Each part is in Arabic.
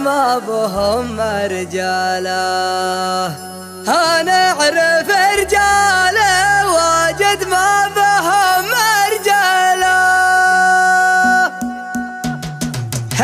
ما بهم رجاله. أنا أعرف رجاله واجد ما بهم رجاله.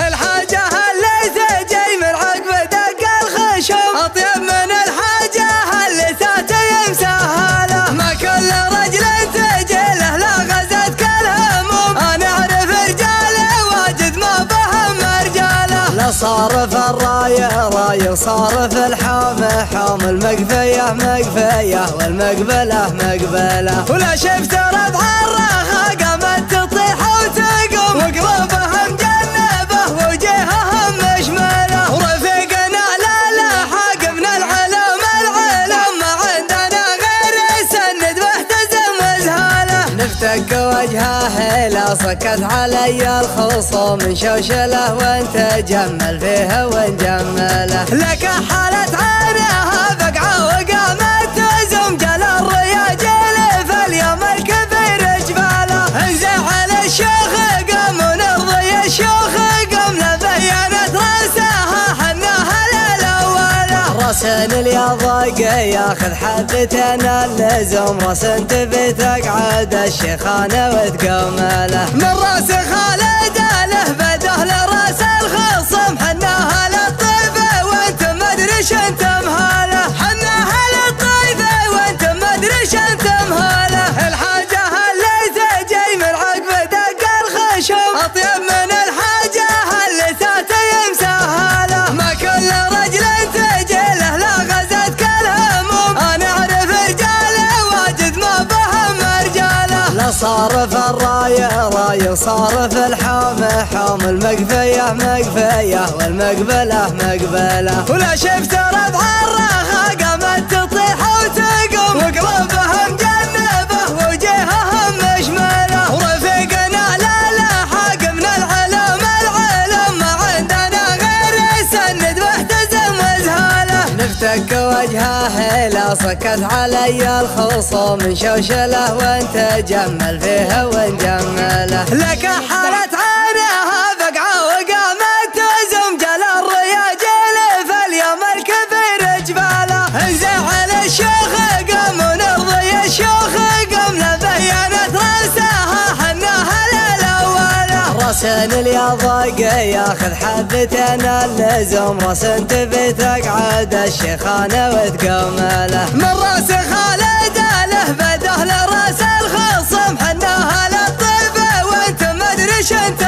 الحاجة اللي تجي من عقب دق الخشم أطيب من الحاجة اللي تاتي مسهلة. ما كل رجل تجي له لا غزت كالهموم. أنا أعرف رجاله واجد ما بهم رجاله. لا صارف الراية راي وصارف الحامة حام. المقفية مقفية والمقبلة مقبلة. ولا شفت ربع الراخة قامت تطيح وتقوم. وقلوبهم جنبه وجيههم مشملة. ورفيقنا لا لاحق من العلم العلم. ما عندنا غير سند واحتزم وزهالة. نفتك وجهه لا صكت علي الخصوم. من شوشله وانت جمل فيها ونجمله. لك حالت عينها بقعه وقامت تزم. جل الرياجيل في اليوم الكبير جباله. انزعل الشيخ قام ونرضي الشيوخ قام. لبينت راسها حناها للاوله. راسن اليضاق ياخذ حبتين اللزوم. راسن تبي تقعد الشيخانه وتقومله. من راس خالد له بده لراس الخصم. حناها للطيبه وانت ما ادري انت مهاله. حناها للطيبه وانت ما ادري انت مهاله. الحاجه اللي تجي من عقب دق الخشم اطيب من الحاجه اللي تاتي مسهله. ما كل رجل تجي له لا غزت كالهموم. انا اعرف رجاله واجد ما بهم رجاله. لا صارف الرايه راي وصارف الحامه حام. المقفيه مقفيه والمقبله مقبله. ولا شفت ربع الراخه قامت تطيح وتقوم. وقلوبهم جنبه وجيههم مشمله. ورفيقنا لا لاحق من العلم العلم. ما عندنا غير سند واحتزم وزهاله. نفتك وجهه لا صكت علي الخصوم. من شوشله وانت جمل فيها ونجمله. لك حالت عينها بقعه وقامت تزم. جل الرياجيل في اليوم الكبير جباله. انزعل الشيخ قام ونرضي الشيوخ قام. لبينت راسها حناها للاوله. راسن اليضاق ياخذ حبتين اللزوم. راسن تبي تقعد الشيخانه وتقومله. من راس خالد له بده لراس الخصم. حناها للطيبه وانت ما ادري انت